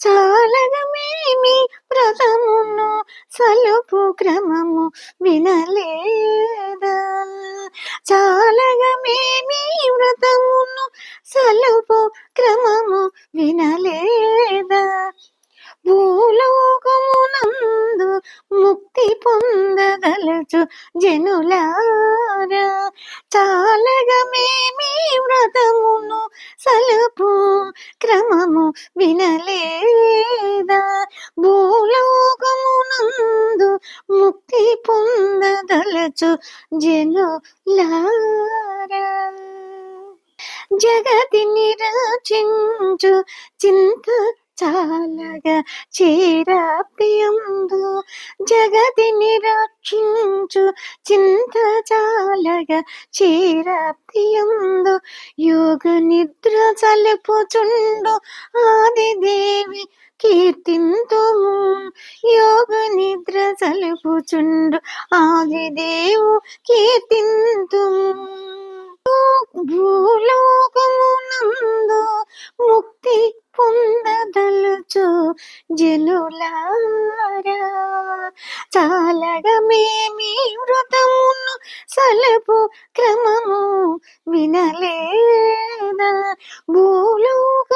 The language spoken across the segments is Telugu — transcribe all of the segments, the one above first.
చాలగమేమి వ్రతమును సలుపు క్రమము వినలేదా? చాలగమేమి వ్రతమును సలుపు క్రమము వినలేదా? భూలోకమునందు ముక్తి పొందదలచు జనులారా, చాలగమేమి వ్రతమును సలుపు క్రమము వినలేదా? భూలోకమునందు ముక్తి పొందదలచు జనులారా, జగతిని రచించు చింత చాలగా చేరాప్తియందు, జగతిని రక్షించు చింత చాలగా చేరాప్తియందు, యోగ నిద్ర చలుపుచుండు ఆదిదేవి కీర్తింతుము. యోగ నిద్ర చలుపుచుండు ఆదిదేవు కీర్తింతుము. భూలోకమునందు ముక్తి పొందదలుచు జనులారా, చాలగమేమి వ్రతమును సలుపు క్రమము వినలేదా? భూలోకమునందు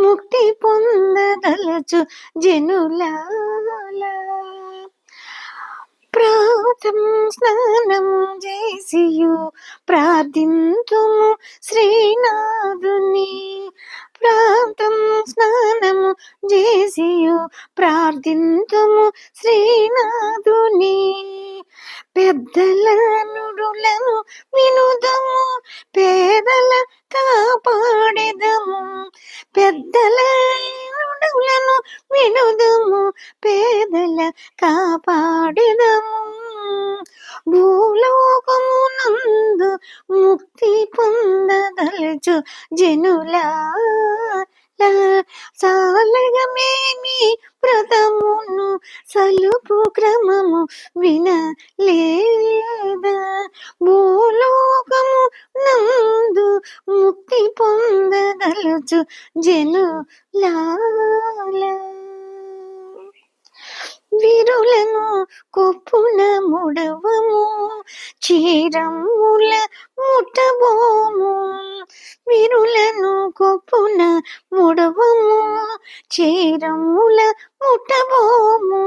ముక్తి పొందదలుచు జనులారా, ప్రాతం స్నానం చేసియు ప్రార్థింతుము శ్రీనాథుని. ప్రాతం స్నానము చేసియు ప్రార్థింతుము శ్రీనాథుని. పెద్దల నుడులను వినుదము, పేదల కాపాడెదము. పెద్దల నుడులను వినుదము, పేదల కాపాడెదము. భూలోకమునందు ముక్తి పొందదలచు జనులారా, చాలగమేమి వ్రతమును సలుపు క్రమము వినలేదా? భూలోకమునందు ముక్తి పొందదలచు జనులారా, విరులను కొప్పున ముడవము, చీరముల ముట్టబోము. విరులను కొప్పున ముడవము, చీరముల ముట్టబోము.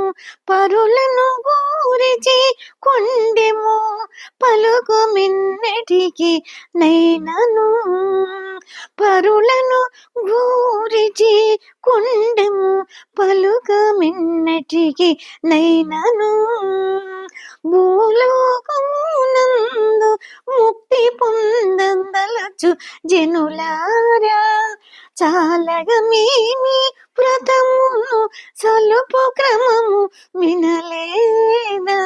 పరులను గూరిచి కొండెము, పలుకు మిన్నటికి నైనను. పరులను గూరిచి కొండెము, పలుక మిన్నటికి నైనను. భూలోకమునందు ముక్తి పొందదలచు జనులారా, చాలగమేమి వ్రతమును సలుపు క్రమము వినలేదా?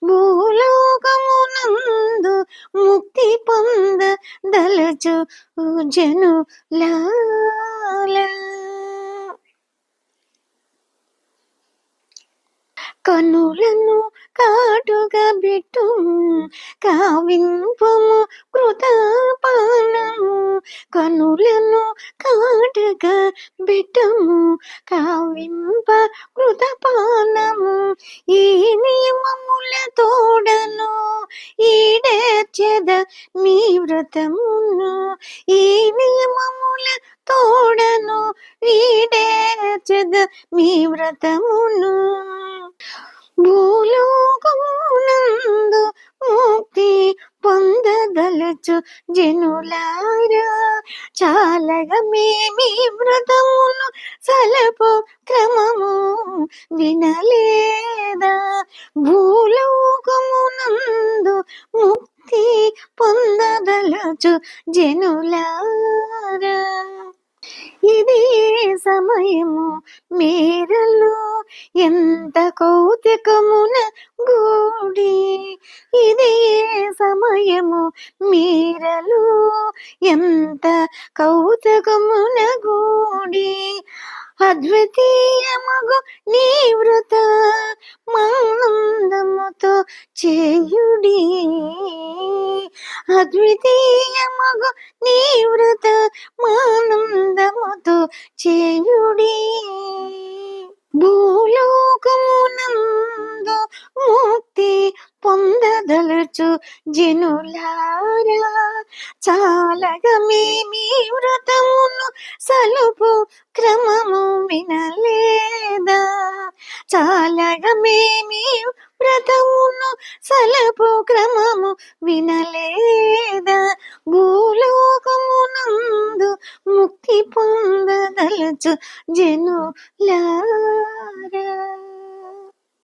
భూలోకమునందు ముక్తి పొందదలచు జనులారా. కనులను కాటుగా బిట్టుము, కావింపము కృతపానము. కనులను కాటుగా బిట్టుము, కావింప కృతపానము. ఈ నియమముల తోడను ఈడేర్చెద మీ వ్రతమును. ఈ నియమముల తోడను ఈడేర్చెద మీ వ్రతమును. భూలోకమునందు ముక్తి పొందదలచు జనులారా, చాలగమేమి వ్రతమును సలుపు క్రమము వినలేదా? భూలోకమునందు ముక్తి పొందదలచు జనులారా, ఇది సమయము మేరలు ఎంత కౌతుకమున గూడి. ఇది సమయము మీరలు ఎంత కౌతుకమున గూడి. అద్వితీయమగు నీ వృత మానందముతో చేయుడి. అద్వితీయమగు నీ వృత మానందముతో చేయుడి. భూలోకమునందు ముక్తి పొందదలచు జనులారా, చాలగా మేమీ వ్రతమును సలుపు క్రమము వినలేదా. చాలగా మేమీ వ్రతమును సలుపు క్రమము వినలేదా. భూలోకమునందు ముక్తి పొందదలచు జనులారా.